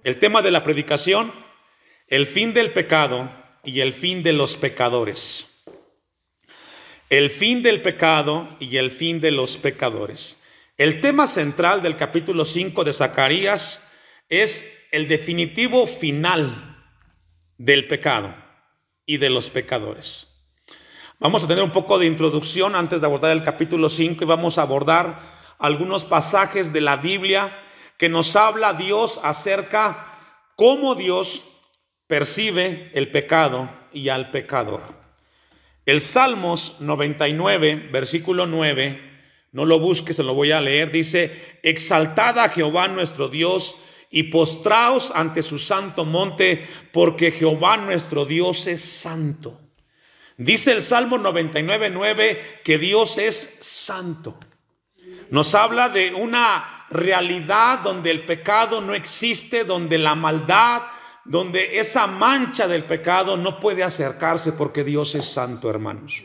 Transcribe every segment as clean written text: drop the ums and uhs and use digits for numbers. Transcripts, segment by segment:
El tema de la predicación: el fin del pecado y el fin de los pecadores. El fin del pecado y el fin de los pecadores. El tema central del capítulo 5 de Zacarías es el definitivo final del pecado y de los pecadores. Vamos a tener un poco de introducción antes de abordar el capítulo 5 y vamos a abordar algunos pasajes de la Biblia que nos habla Dios acerca cómo Dios percibe el pecado y al pecador. El Salmos 99, versículo 9, no lo busques, se lo voy a leer, dice: exaltad a Jehová nuestro Dios y postraos ante su santo monte, porque Jehová nuestro Dios es santo. Dice el Salmo 99, 9 que Dios es santo. Nos habla de una realidad donde el pecado no existe, donde la maldad, donde esa mancha del pecado no puede acercarse, porque Dios es santo, hermanos.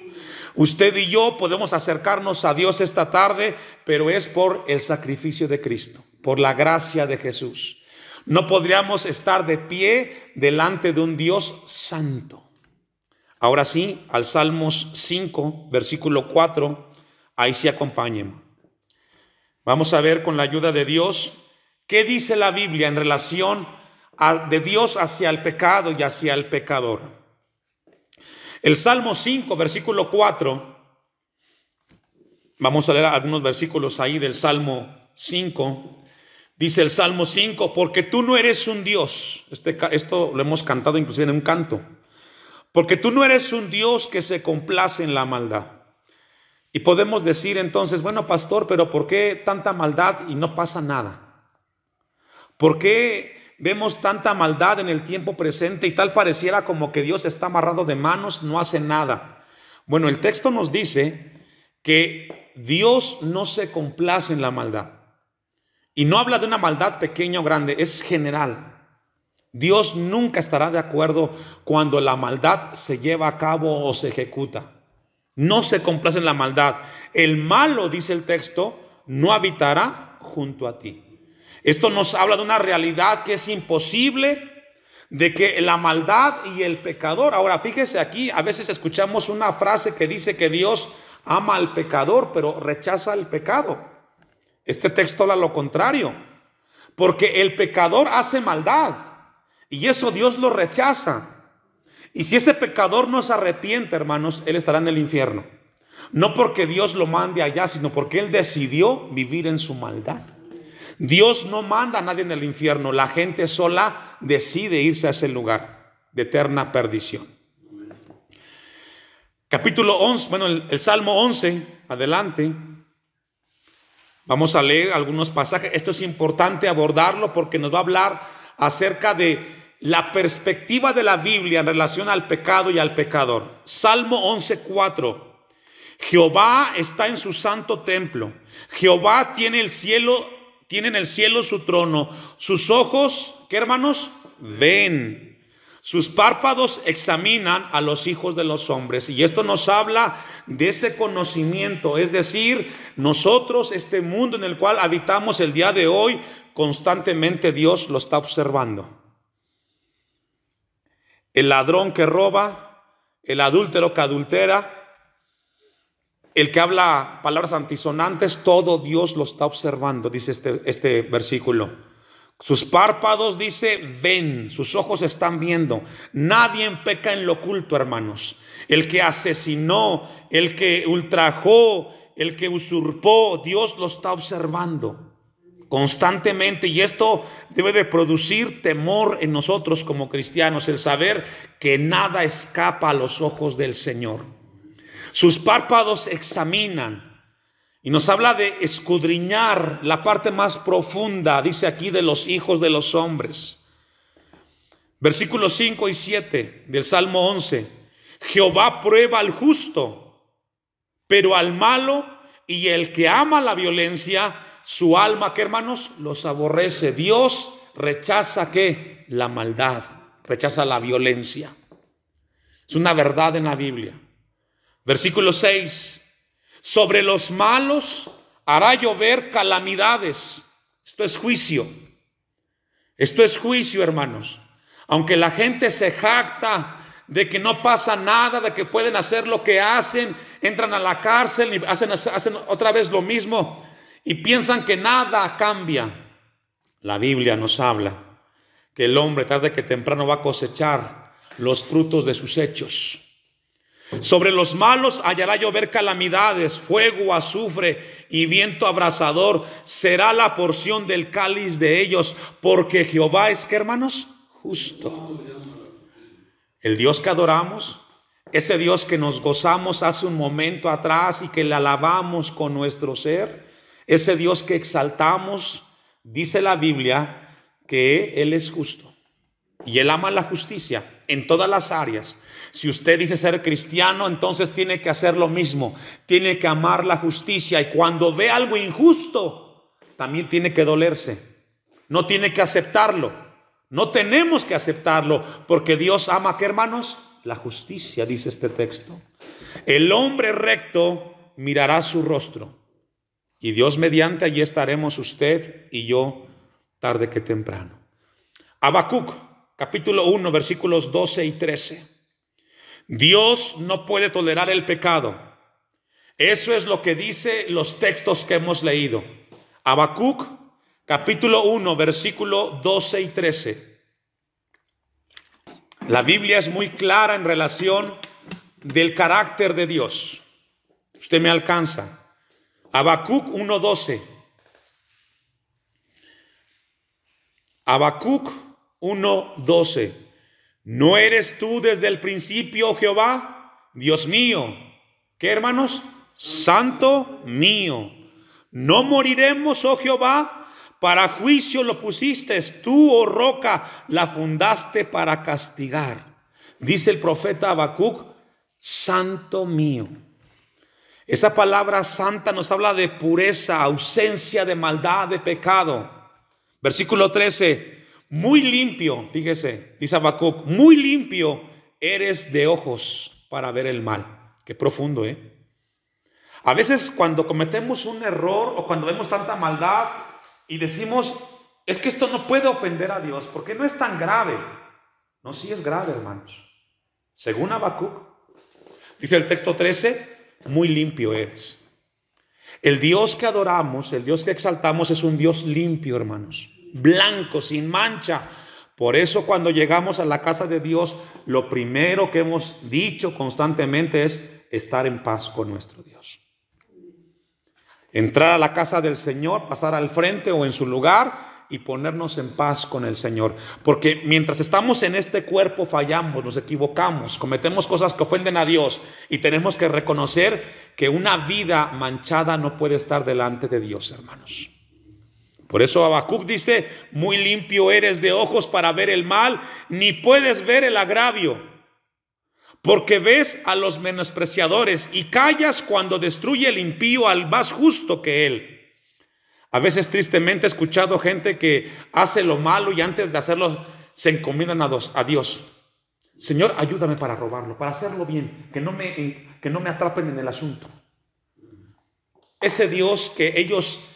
Usted y yo podemos acercarnos a Dios esta tarde, pero es por el sacrificio de Cristo, por la gracia de Jesús. No podríamos estar de pie delante de un Dios santo. Ahora sí, al Salmos 5, versículo 4, ahí sí acompáñenme. Vamos a ver con la ayuda de Dios qué dice la Biblia en relación de Dios hacia el pecado y hacia el pecador. El Salmo 5, versículo 4, vamos a leer algunos versículos ahí del Salmo 5. Dice el Salmo 5: porque tú no eres un Dios, esto lo hemos cantado inclusive en un canto, porque tú no eres un Dios que se complace en la maldad. Y podemos decir entonces: bueno, pastor, pero ¿por qué tanta maldad y no pasa nada? ¿Por qué vemos tanta maldad en el tiempo presente y tal pareciera como que Dios está amarrado de manos, no hace nada? Bueno, el texto nos dice que Dios no se complace en la maldad. Y no habla de una maldad pequeña o grande, es general. Dios nunca estará de acuerdo cuando la maldad se lleva a cabo o se ejecuta. No se complace en la maldad. El malo, dice el texto, no habitará junto a ti. Esto nos habla de una realidad que es imposible, de que la maldad y el pecador. Ahora fíjese aquí, a veces escuchamos una frase que dice que Dios ama al pecador, pero rechaza el pecado. Este texto habla lo contrario, porque el pecador hace maldad y eso Dios lo rechaza. Y si ese pecador no se arrepiente, hermanos, él estará en el infierno. No porque Dios lo mande allá, sino porque él decidió vivir en su maldad. Dios no manda a nadie en el infierno. La gente sola decide irse a ese lugar de eterna perdición. Capítulo 11, bueno, el Salmo 11, adelante. Vamos a leer algunos pasajes. Esto es importante abordarlo porque nos va a hablar acerca de la perspectiva de la Biblia en relación al pecado y al pecador. Salmo 11:4. Jehová está en su santo templo. Jehová tiene en el cielo su trono. Sus ojos, ¿qué, hermanos? Ven. Sus párpados examinan a los hijos de los hombres. Y esto nos habla de ese conocimiento. Es decir, nosotros, este mundo en el cual habitamos el día de hoy, constantemente Dios lo está observando. El ladrón que roba, el adúltero que adultera, el que habla palabras antisonantes, todo Dios lo está observando, dice este versículo. Sus párpados, dice, ven, sus ojos están viendo. Nadie peca en lo oculto, hermanos. El que asesinó, el que ultrajó, el que usurpó, Dios lo está observando constantemente, y esto debe de producir temor en nosotros como cristianos, el saber que nada escapa a los ojos del Señor. Sus párpados examinan y nos habla de escudriñar la parte más profunda, dice aquí, de los hijos de los hombres. Versículos 5 y 7 del Salmo 11. Jehová prueba al justo, pero al malo y el que ama la violencia, su alma, ¿qué, hermanos? Los aborrece. Dios rechaza, ¿qué? La maldad, rechaza la violencia. Es una verdad en la Biblia. Versículo 6. Sobre los malos hará llover calamidades. Esto es juicio. Esto es juicio, hermanos. Aunque la gente se jacta de que no pasa nada, de que pueden hacer lo que hacen, entran a la cárcel y hacen otra vez lo mismo y piensan que nada cambia. La Biblia nos habla que el hombre tarde que temprano va a cosechar los frutos de sus hechos. Sobre los malos hallará llover calamidades, fuego, azufre y viento abrasador. Será la porción del cáliz de ellos, porque Jehová es, ¿qué, hermanos? Justo. El Dios que adoramos, ese Dios que nos gozamos hace un momento atrás y que le alabamos con nuestro ser, ese Dios que exaltamos, dice la Biblia que Él es justo y Él ama la justicia en todas las áreas. Si usted dice ser cristiano, entonces tiene que hacer lo mismo, tiene que amar la justicia, y cuando ve algo injusto, también tiene que dolerse, no tiene que aceptarlo. No tenemos que aceptarlo, porque Dios ama, ¿qué, hermanos? La justicia, dice este texto. El hombre recto mirará su rostro, y Dios mediante, allí estaremos usted y yo tarde que temprano. Habacuc, capítulo 1, versículos 12 y 13. Dios no puede tolerar el pecado. Eso es lo que dice los textos que hemos leído. Habacuc, capítulo 1, versículo 12 y 13. La Biblia es muy clara en relación del carácter de Dios. Usted me alcanza. Habacuc 1:12. Habacuc 1:12. ¿No eres tú desde el principio, Jehová? Dios mío. ¿Qué, hermanos? Santo mío. No moriremos, oh Jehová. Para juicio lo pusiste. Tú, oh roca, la fundaste para castigar. Dice el profeta Habacuc, santo mío. Esa palabra santa nos habla de pureza, ausencia de maldad, de pecado. Versículo 13. Muy limpio, fíjese, dice Habacuc, muy limpio eres de ojos para ver el mal. Qué profundo, ¿eh? A veces cuando cometemos un error o cuando vemos tanta maldad y decimos, es que esto no puede ofender a Dios, porque no es tan grave. No, sí es grave, hermanos. Según Habacuc, dice el texto 13, muy limpio eres. El Dios que adoramos, el Dios que exaltamos es un Dios limpio, hermanos. Blanco, sin mancha. Por eso cuando llegamos a la casa de Dios, lo primero que hemos dicho constantemente es estar en paz con nuestro Dios. Entrar a la casa del Señor, pasar al frente o en su lugar y ponernos en paz con el Señor. Porque mientras estamos en este cuerpo fallamos, nos equivocamos, cometemos cosas que ofenden a Dios, y tenemos que reconocer que una vida manchada no puede estar delante de Dios, hermanos. Por eso Habacuc dice, muy limpio eres de ojos para ver el mal, ni puedes ver el agravio, porque ves a los menospreciadores y callas cuando destruye el impío al más justo que él. A veces tristemente he escuchado gente que hace lo malo y antes de hacerlo se encomiendan a Dios. Señor, ayúdame para robarlo, para hacerlo bien, que no me atrapen en el asunto. Ese Dios que ellos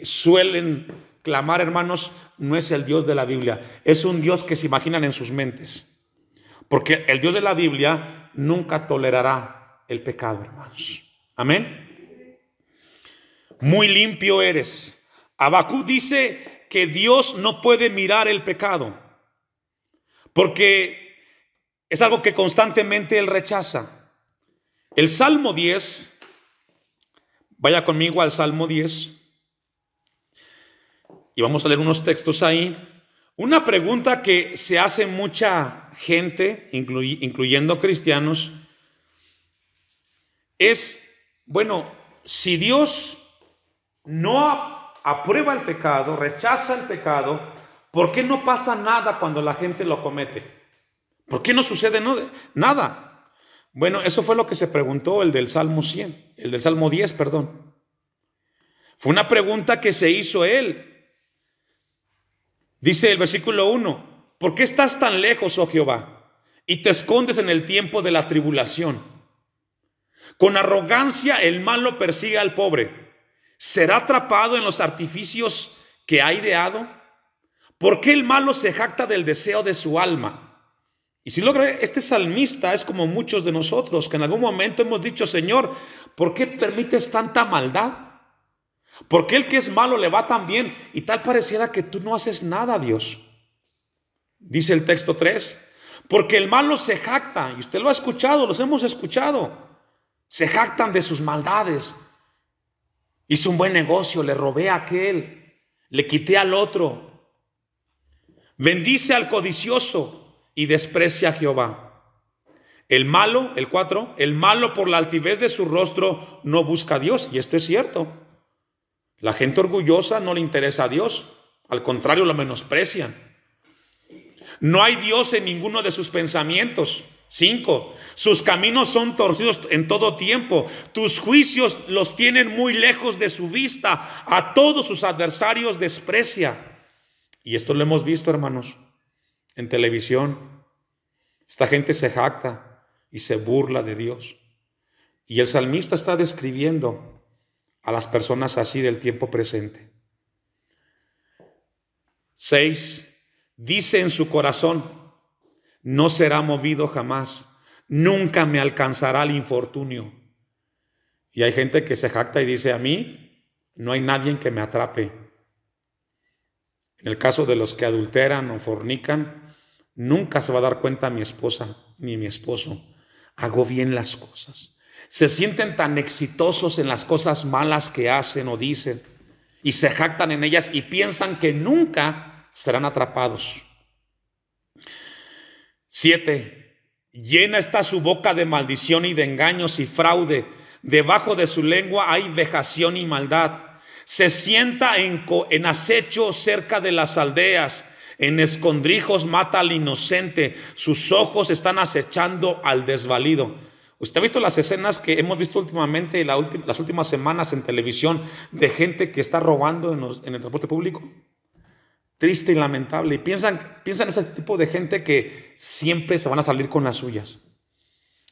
suelen clamar, hermanos, no es el Dios de la Biblia. Es un Dios que se imaginan en sus mentes. Porque el Dios de la Biblia nunca tolerará el pecado, hermanos. Amén. Muy limpio eres. Habacuc dice que Dios no puede mirar el pecado, porque es algo que constantemente Él rechaza. El Salmo 10, vaya conmigo al Salmo 10. Y vamos a leer unos textos ahí. Una pregunta que se hace mucha gente, incluyendo cristianos, es, bueno, si Dios no aprueba el pecado, rechaza el pecado, ¿por qué no pasa nada cuando la gente lo comete? ¿Por qué no sucede nada? Bueno, eso fue lo que se preguntó el del Salmo 10, perdón. Fue una pregunta que se hizo él. Dice el versículo 1, ¿por qué estás tan lejos, oh Jehová, y te escondes en el tiempo de la tribulación? Con arrogancia el malo persigue al pobre. ¿Será atrapado en los artificios que ha ideado? ¿Por qué el malo se jacta del deseo de su alma? Y si logra, este salmista es como muchos de nosotros que en algún momento hemos dicho: Señor, ¿por qué permites tanta maldad? ¿Por qué el que es malo le va tan bien? Y tal pareciera que tú no haces nada, Dios. Dice el texto 3, porque el malo se jacta, y usted lo ha escuchado, los hemos escuchado, se jactan de sus maldades. Hice un buen negocio, le robé a aquel, le quité al otro. Bendice al codicioso y desprecia a Jehová. El malo, el 4, el malo por la altivez de su rostro no busca a Dios. Y esto es cierto. La gente orgullosa no le interesa a Dios. Al contrario, lo menosprecian. No hay Dios en ninguno de sus pensamientos. 5, sus caminos son torcidos en todo tiempo. Tus juicios los tienen muy lejos de su vista. A todos sus adversarios desprecia. Y esto lo hemos visto, hermanos, en televisión. Esta gente se jacta y se burla de Dios. Y el salmista está describiendo a las personas así del tiempo presente. 6, dice en su corazón: no será movido jamás, nunca me alcanzará el infortunio. Y hay gente que se jacta y dice: a mí no hay nadie que me atrape. En el caso de los que adulteran o fornican, nunca se va a dar cuenta mi esposa ni mi esposo. Hago bien las cosas. Se sienten tan exitosos en las cosas malas que hacen o dicen y se jactan en ellas y piensan que nunca serán atrapados. 7, llena está su boca de maldición y de engaños y fraude. Debajo de su lengua hay vejación y maldad. Se sienta en acecho cerca de las aldeas. En escondrijos mata al inocente. Sus ojos están acechando al desvalido. ¿Usted ha visto las escenas que hemos visto últimamente, las últimas semanas en televisión, de gente que está robando en el transporte público? Triste y lamentable. Y piensan ese tipo de gente que siempre se van a salir con las suyas.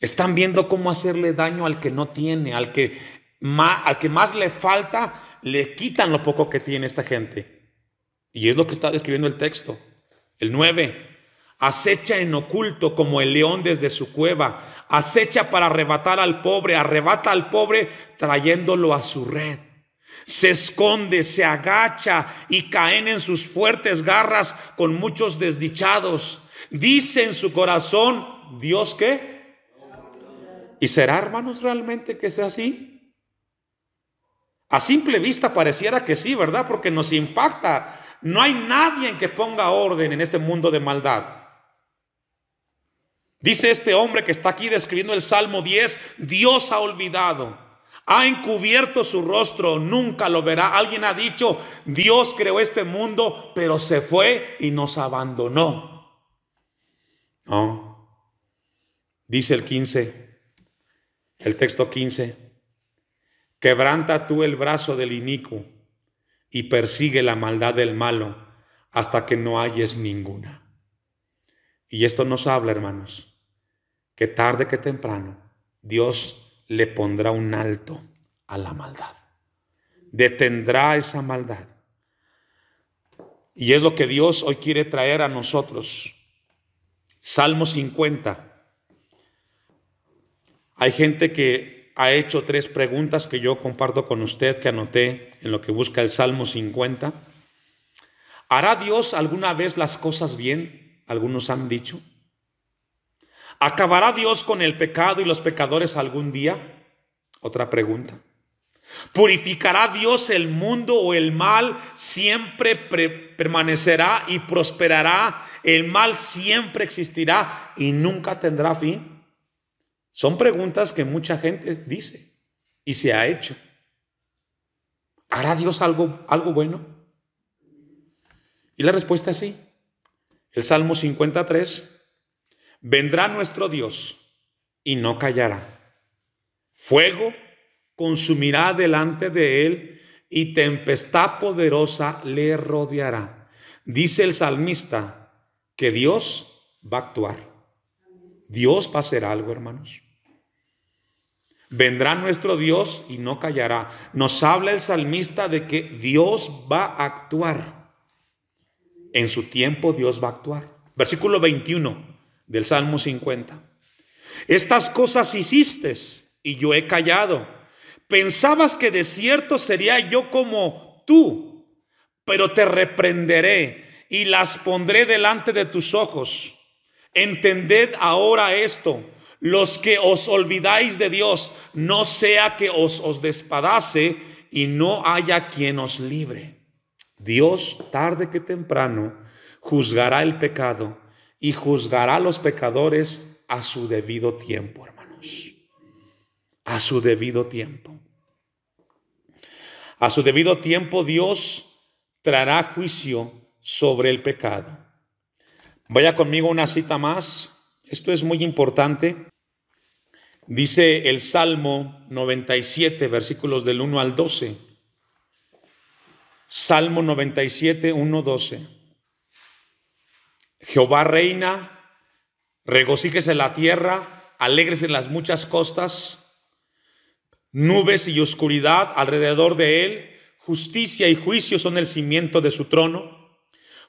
Están viendo cómo hacerle daño al que no tiene, al que más le falta, le quitan lo poco que tiene esta gente. Y es lo que está describiendo el texto. El 9, acecha en oculto como el león desde su cueva. Acecha para arrebatar al pobre, arrebata al pobre trayéndolo a su red. Se esconde, se agacha y caen en sus fuertes garras con muchos desdichados. Dice en su corazón: ¿Dios qué? ¿Y será, hermanos, realmente que sea así? A simple vista pareciera que sí, ¿verdad? Porque nos impacta. No hay nadie que ponga orden en este mundo de maldad. Dice este hombre que está aquí describiendo el Salmo 10, Dios ha olvidado. Ha encubierto su rostro, nunca lo verá. Alguien ha dicho: Dios creó este mundo, pero se fue y nos abandonó. No. Dice el 15, el texto 15: quebranta tú el brazo del inicuo y persigue la maldad del malo hasta que no halles ninguna. Y esto nos habla, hermanos, que tarde que temprano Dios le pondrá un alto a la maldad. Detendrá esa maldad. Y es lo que Dios hoy quiere traer a nosotros. Salmo 50. Hay gente que ha hecho 3 preguntas que yo comparto con usted, que anoté en lo que busca el Salmo 50. ¿Hará Dios alguna vez las cosas bien? Algunos han dicho. ¿Acabará Dios con el pecado y los pecadores algún día? Otra pregunta. ¿Purificará Dios el mundo o el mal siempre permanecerá y prosperará? ¿El mal siempre existirá y nunca tendrá fin? Son preguntas que mucha gente dice y se ha hecho. ¿Hará Dios algo bueno? Y la respuesta es sí. El Salmo 53. Vendrá nuestro Dios y no callará. Fuego consumirá delante de él y tempestad poderosa le rodeará. Dice el salmista que Dios va a actuar. Dios va a hacer algo, hermanos. Vendrá nuestro Dios y no callará. Nos habla el salmista de que Dios va a actuar. En su tiempo Dios va a actuar. Versículo 21 del Salmo 50. Estas cosas hiciste y yo he callado. Pensabas que de cierto sería yo como tú, pero te reprenderé y las pondré delante de tus ojos. Entended ahora esto: los que os olvidáis de Dios, no sea que os despadace y no haya quien os libre. Dios, tarde que temprano, juzgará el pecado y juzgará a los pecadores a su debido tiempo, hermanos. A su debido tiempo. A su debido tiempo Dios traerá juicio sobre el pecado. Vaya conmigo una cita más. Esto es muy importante. Dice el Salmo 97, versículos del 1 al 12. Salmo 97, 1, 12. Jehová reina, regocíjese la tierra, alégrese en las muchas costas. Nubes y oscuridad alrededor de él, justicia y juicio son el cimiento de su trono.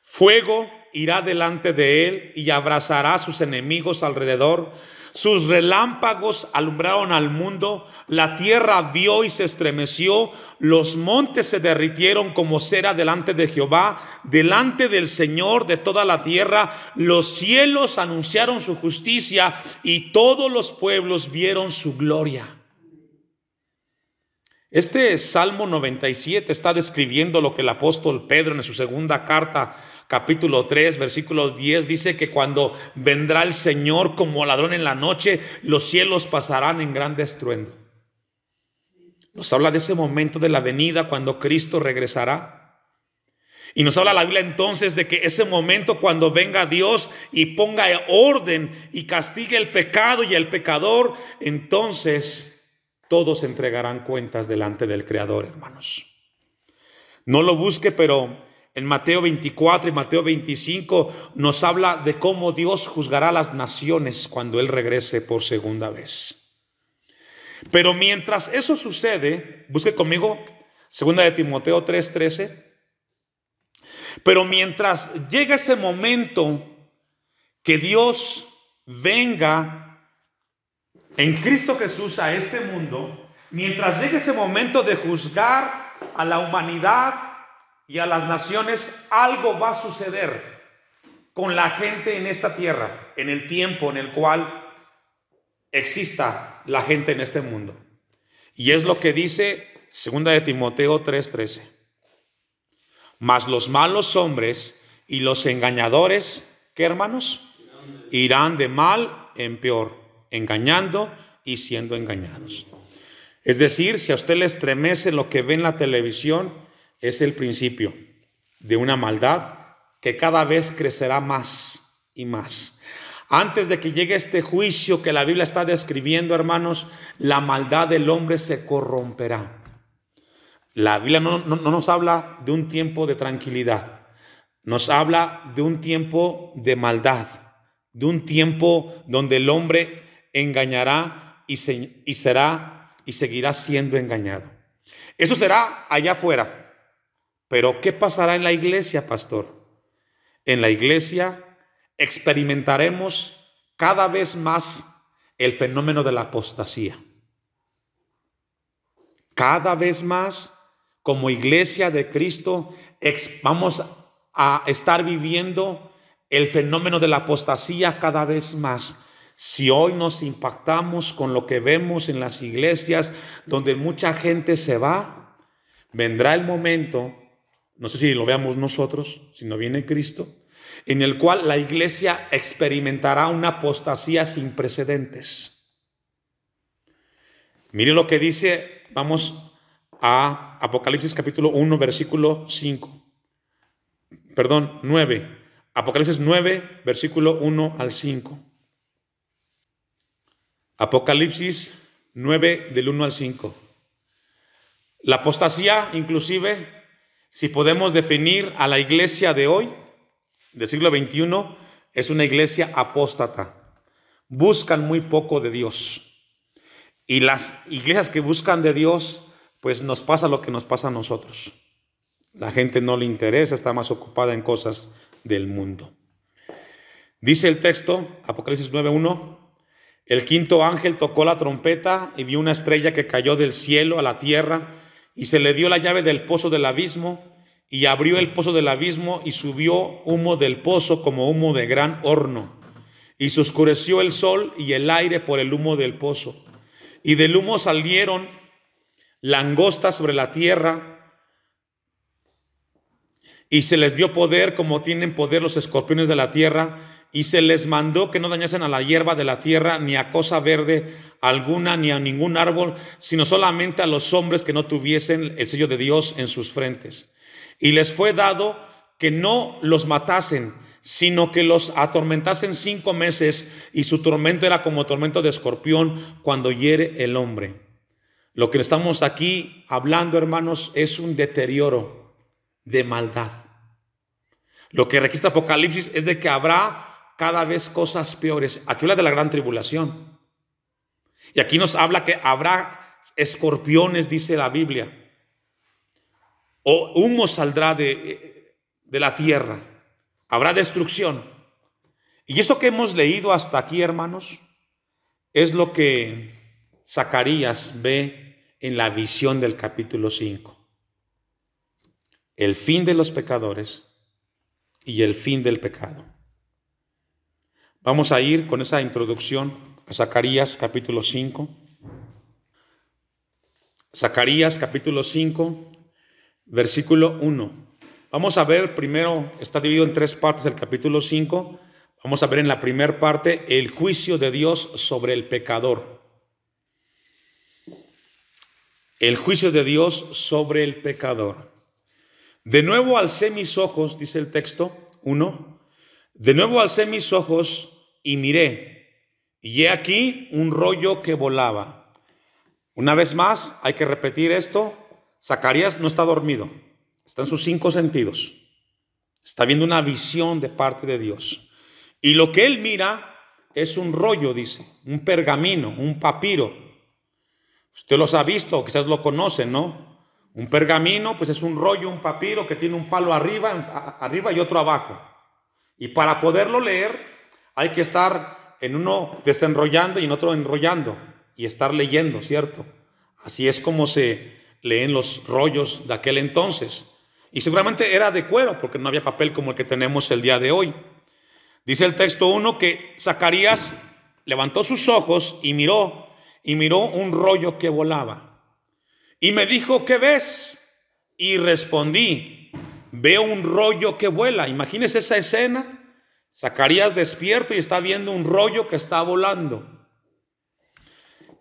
Fuego irá delante de él y abrazará a sus enemigos alrededor. Sus relámpagos alumbraron al mundo, la tierra vio y se estremeció, los montes se derritieron como cera delante de Jehová, delante del Señor de toda la tierra. Los cielos anunciaron su justicia y todos los pueblos vieron su gloria. Este Salmo 97 está describiendo lo que el apóstol Pedro en su segunda carta, capítulo 3, versículo 10, dice que cuando vendrá el Señor como ladrón en la noche, los cielos pasarán en gran estruendo. Nos habla de ese momento de la venida cuando Cristo regresará. Y nos habla la Biblia entonces de que ese momento cuando venga Dios y ponga orden y castigue el pecado y el pecador, entonces todos entregarán cuentas delante del Creador, hermanos. No lo busque, pero en Mateo 24 y Mateo 25 nos habla de cómo Dios juzgará a las naciones cuando Él regrese por segunda vez. Pero mientras eso sucede, busque conmigo segunda de Timoteo 3:13. Pero mientras llega ese momento que Dios venga en Cristo Jesús a este mundo, mientras llegue ese momento de juzgar a la humanidad y a las naciones, algo va a suceder con la gente en esta tierra, en el tiempo en el cual exista la gente en este mundo. Y es lo que dice 2 de Timoteo 3:13. Mas los malos hombres y los engañadores, ¿qué, hermanos? Irán de mal en peor, engañando y siendo engañados. Es decir, si a usted le estremece lo que ve en la televisión, es el principio de una maldad que cada vez crecerá más y más. Antes de que llegue este juicio que la Biblia está describiendo, hermanos, la maldad del hombre se corromperá. La Biblia no nos habla de un tiempo de tranquilidad, nos habla de un tiempo de maldad, de un tiempo donde el hombre engañará y seguirá siendo engañado. Eso será allá afuera. Pero ¿qué pasará en la iglesia, pastor? En la iglesia experimentaremos cada vez más el fenómeno de la apostasía. Cada vez más, como iglesia de Cristo, vamos a estar viviendo el fenómeno de la apostasía cada vez más. Si hoy nos impactamos con lo que vemos en las iglesias donde mucha gente se va, vendrá el momento, no sé si lo veamos nosotros, si no viene Cristo, en el cual la iglesia experimentará una apostasía sin precedentes. Mire lo que dice, vamos a Apocalipsis capítulo 1, versículo 9. Apocalipsis 9, versículo 1 al 5. Apocalipsis 9 del 1 al 5. La apostasía, inclusive, si podemos definir a la iglesia de hoy, del siglo XXI, es una iglesia apóstata. Buscan muy poco de Dios. Y las iglesias que buscan de Dios, pues nos pasa lo que nos pasa a nosotros. La gente no le interesa, está más ocupada en cosas del mundo. Dice el texto, Apocalipsis 9:1, el quinto ángel tocó la trompeta y vio una estrella que cayó del cielo a la tierra, y se le dio la llave del pozo del abismo, y abrió el pozo del abismo, y subió humo del pozo como humo de gran horno, y se oscureció el sol y el aire por el humo del pozo, y del humo salieron langostas sobre la tierra, y se les dio poder como tienen poder los escorpiones de la tierra, y se les mandó que no dañasen a la hierba de la tierra, ni a cosa verde alguna, ni a ningún árbol, sino solamente a los hombres que no tuviesen el sello de Dios en sus frentes. Y les fue dado que no los matasen, sino que los atormentasen 5 meses, y su tormento era como tormento de escorpión cuando hiere el hombre. Lo que estamos aquí hablando, hermanos, es un deterioro de maldad. Lo que registra Apocalipsis es de que habrá cada vez cosas peores. Aquí habla de la gran tribulación. Y aquí nos habla que habrá escorpiones, dice la Biblia. O humo saldrá de la tierra. Habrá destrucción. Y eso que hemos leído hasta aquí, hermanos, es lo que Zacarías ve en la visión del capítulo 5. El fin de los pecadores y el fin del pecado. Vamos a ir con esa introducción a Zacarías capítulo 5. Zacarías capítulo 5, versículo 1. Vamos a ver primero, está dividido en 3 partes el capítulo 5. Vamos a ver en la primera parte el juicio de Dios sobre el pecador. El juicio de Dios sobre el pecador. De nuevo alcé mis ojos, dice el texto 1. De nuevo alcé mis ojos y miré, y he aquí un rollo que volaba. Una vez más, hay que repetir esto. Zacarías no está dormido, está en sus 5 sentidos. Está viendo una visión de parte de Dios. Y lo que él mira es un rollo, dice, un pergamino, un papiro. Usted los ha visto, quizás lo conocen, ¿no? Un pergamino, pues es un rollo, un papiro que tiene un palo arriba y otro abajo. Y para poderlo leer hay que estar en uno desenrollando y en otro enrollando y estar leyendo, ¿cierto? Así es como se leen los rollos de aquel entonces. Y seguramente era de cuero porque no había papel como el que tenemos el día de hoy. Dice el texto 1 que Zacarías levantó sus ojos y miró un rollo que volaba. Y me dijo, ¿qué ves? Y respondí, veo un rollo que vuela. Imagínese esa escena. Zacarías despierto y está viendo un rollo que está volando.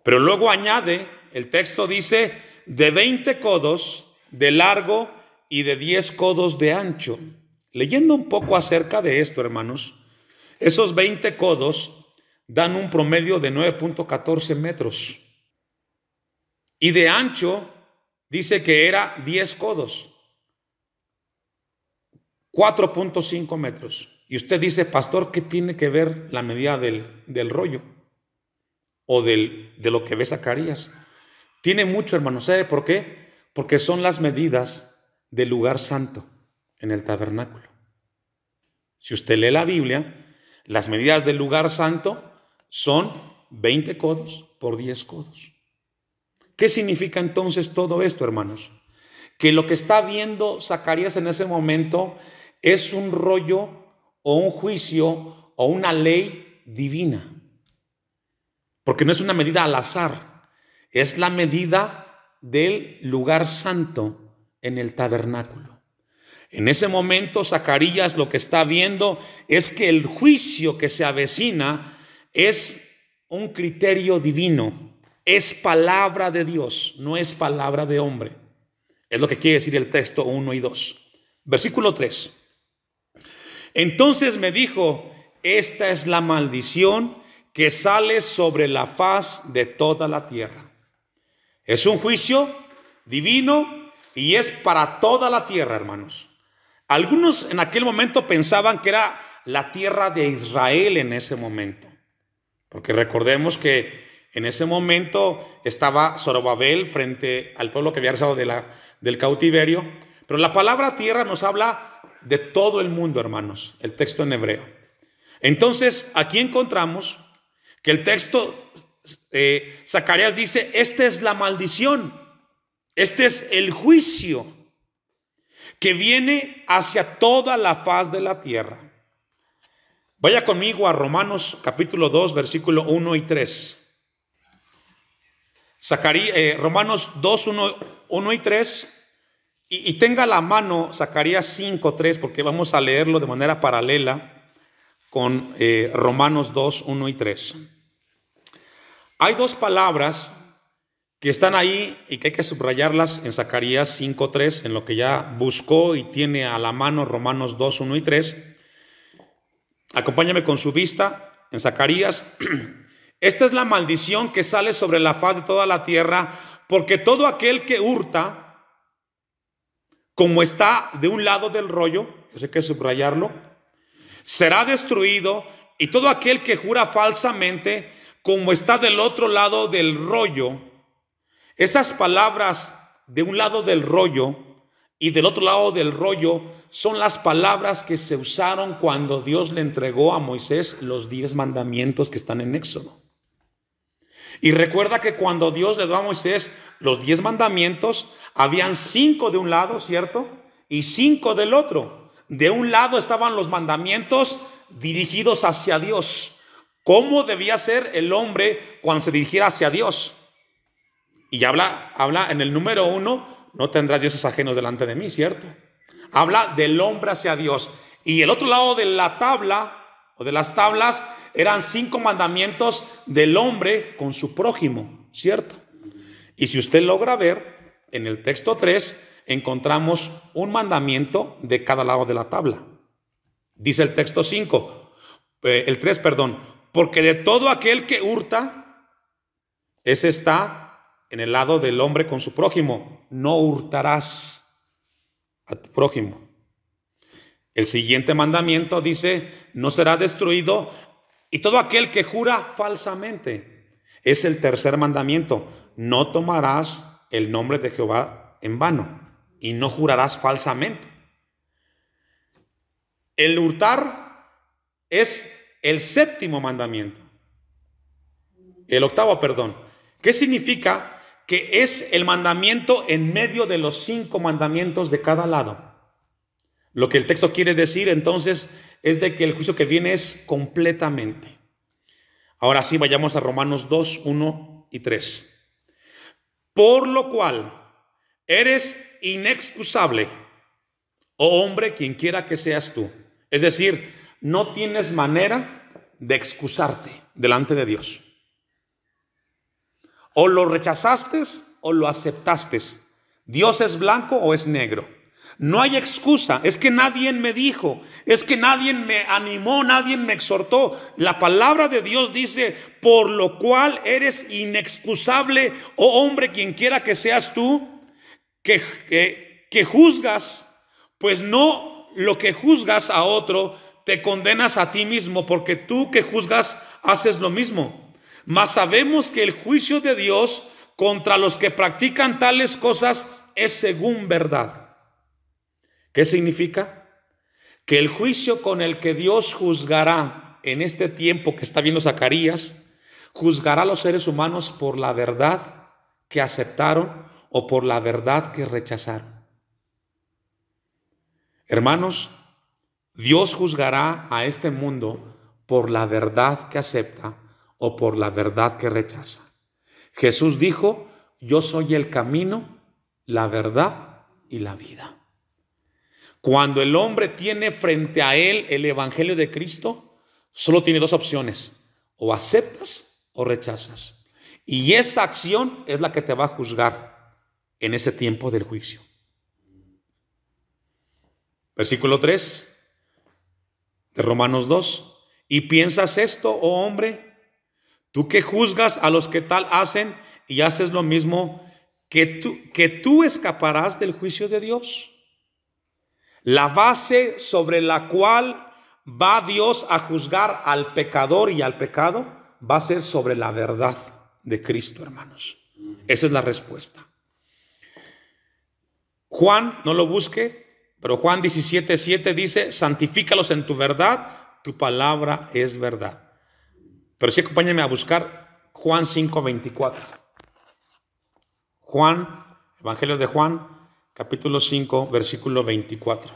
Pero luego añade, el texto dice, de 20 codos de largo y de 10 codos de ancho. Leyendo un poco acerca de esto, hermanos, esos 20 codos dan un promedio de 9.14 metros. Y de ancho dice que era 10 codos, 4.5 metros. Y usted dice, pastor, ¿qué tiene que ver la medida del rollo? O de lo que ve Zacarías. Tiene mucho, hermano. ¿Sabe por qué? Porque son las medidas del lugar santo en el tabernáculo. Si usted lee la Biblia, las medidas del lugar santo son 20 codos por 10 codos. ¿Qué significa entonces todo esto, hermanos? Que lo que está viendo Zacarías en ese momento es un rollo o un juicio o una ley divina. Porque no es una medida al azar, es la medida del lugar santo en el tabernáculo. En ese momento Zacarías lo que está viendo es que el juicio que se avecina es un criterio divino, es palabra de Dios, no es palabra de hombre. Es lo que quiere decir el texto 1 y 2. Versículo 3. Entonces me dijo, esta es la maldición que sale sobre la faz de toda la tierra. Es un juicio divino y es para toda la tierra, hermanos. Algunos en aquel momento pensaban que era la tierra de Israel en ese momento. Porque recordemos que en ese momento estaba Zorobabel frente al pueblo que había regresado del cautiverio. Pero la palabra tierra nos habla de todo el mundo, hermanos, el texto en hebreo. Entonces, aquí encontramos que el texto, Zacarías dice, esta es la maldición, este es el juicio que viene hacia toda la faz de la tierra. Vaya conmigo a Romanos capítulo 2, versículo 1 y 3. Romanos 2, 1 y 3. Y tenga a la mano Zacarías 5, 3, porque vamos a leerlo de manera paralela con Romanos 2, 1 y 3. Hay dos palabras que están ahí y que hay que subrayarlas en Zacarías 5, 3, en lo que ya buscó y tiene a la mano Romanos 2, 1 y 3. Acompáñame con su vista en Zacarías. Esta es la maldición que sale sobre la faz de toda la tierra, porque todo aquel que hurta, como está de un lado del rollo, eso hay que subrayarlo, será destruido, y todo aquel que jura falsamente, como está del otro lado del rollo. Esas palabras de un lado del rollo y del otro lado del rollo son las palabras que se usaron cuando Dios le entregó a Moisés los 10 mandamientos que están en Éxodo. Y recuerda que cuando Dios le dio a Moisés los 10 mandamientos, habían 5 de un lado, ¿cierto? Y 5 del otro. De un lado estaban los mandamientos dirigidos hacia Dios. ¿Cómo debía ser el hombre cuando se dirigiera hacia Dios? Y habla en el número 1, no tendrás dioses ajenos delante de mí, ¿cierto? Habla del hombre hacia Dios. Y el otro lado de la tabla o de las tablas eran 5 mandamientos del hombre con su prójimo, ¿cierto? Y si usted logra ver, en el texto 3 encontramos un mandamiento de cada lado de la tabla. Dice el texto 3, porque de todo aquel que hurta, ese está en el lado del hombre con su prójimo. No hurtarás a tu prójimo. El siguiente mandamiento dice, no será destruido, y todo aquel que jura falsamente. Es el tercer mandamiento. No tomarás el nombre de Jehová en vano, y no jurarás falsamente. El hurtar es el séptimo mandamiento. El octavo, perdón. ¿Qué significa? Que es el mandamiento en medio de los 5 mandamientos de cada lado. Lo que el texto quiere decir entonces es de que el juicio que viene es completamente. Ahora sí, vayamos a Romanos 2, 1 y 3. Por lo cual eres inexcusable, oh hombre, quien quiera que seas tú. Es decir, no tienes manera de excusarte delante de Dios. O lo rechazaste o lo aceptaste. Dios es blanco o es negro. No hay excusa. Es que nadie me dijo, es que nadie me animó, nadie me exhortó. La palabra de Dios dice, por lo cual eres inexcusable, oh hombre, quien quiera que seas tú, que juzgas, pues no lo que juzgas a otro, te condenas a ti mismo, porque tú que juzgas haces lo mismo. Mas sabemos que el juicio de Dios contra los que practican tales cosas es según verdad. ¿Qué significa? Que el juicio con el que Dios juzgará en este tiempo que está viendo Zacarías, juzgará a los seres humanos por la verdad que aceptaron o por la verdad que rechazaron. Hermanos, Dios juzgará a este mundo por la verdad que acepta o por la verdad que rechaza. Jesús dijo, yo soy el camino, la verdad y la vida. Cuando el hombre tiene frente a él el evangelio de Cristo, solo tiene 2 opciones: o aceptas o rechazas. Y esa acción es la que te va a juzgar en ese tiempo del juicio. Versículo 3 de Romanos 2. ¿Y piensas esto, oh hombre? Tú que juzgas a los que tal hacen y haces lo mismo, que tú escaparás del juicio de Dios. La base sobre la cual va Dios a juzgar al pecador y al pecado va a ser sobre la verdad de Cristo, hermanos. Esa es la respuesta. Juan, no lo busque, Pero Juan 17:7 dice, santifícalos en tu verdad, tu palabra es verdad. Pero sí, acompáñenme a buscar Juan 5:24. Juan, Evangelio de Juan, capítulo 5, versículo 24.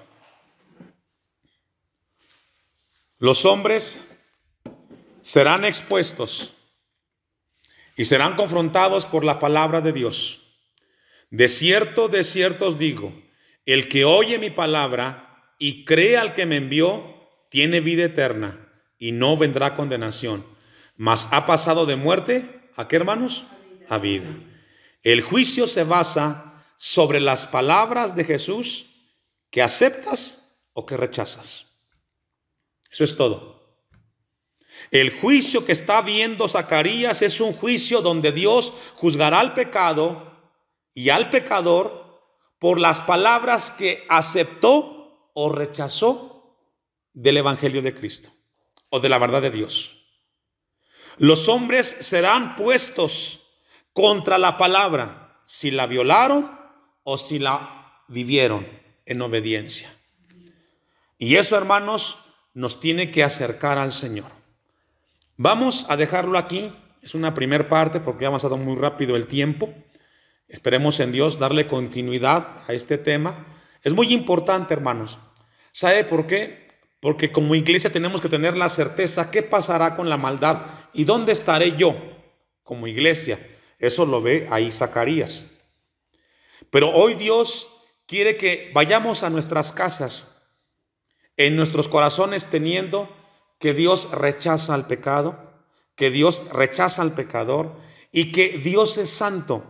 Los hombres serán expuestos y serán confrontados por la palabra de Dios. De cierto os digo, el que oye mi palabra y cree al que me envió, tiene vida eterna y no vendrá condenación, mas ha pasado de muerte, ¿a qué, hermanos? A vida. El juicio se basa sobre las palabras de Jesús que aceptas o que rechazas. Eso es todo. El juicio que está viendo Zacarías es un juicio donde Dios juzgará al pecado y al pecador por las palabras que aceptó o rechazó del Evangelio de Cristo o de la verdad de Dios. Los hombres serán puestos contra la palabra si la violaron o si la vivieron en obediencia. Y eso, hermanos, nos tiene que acercar al Señor. Vamos a dejarlo aquí. Es una primera parte porque ha avanzado muy rápido el tiempo. Esperemos en Dios darle continuidad a este tema. Es muy importante, hermanos. ¿Sabe por qué? Porque como iglesia tenemos que tener la certeza qué pasará con la maldad y dónde estaré yo como iglesia. Eso lo ve ahí Zacarías. Pero hoy Dios quiere que vayamos a nuestras casas, en nuestros corazones teniendo que Dios rechaza al pecado, que Dios rechaza al pecador y que Dios es santo.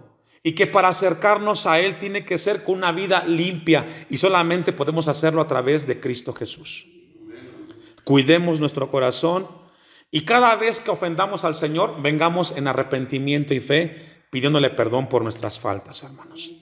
Y que para acercarnos a Él tiene que ser con una vida limpia y solamente podemos hacerlo a través de Cristo Jesús. Cuidemos nuestro corazón y cada vez que ofendamos al Señor, vengamos en arrepentimiento y fe, pidiéndole perdón por nuestras faltas, hermanos.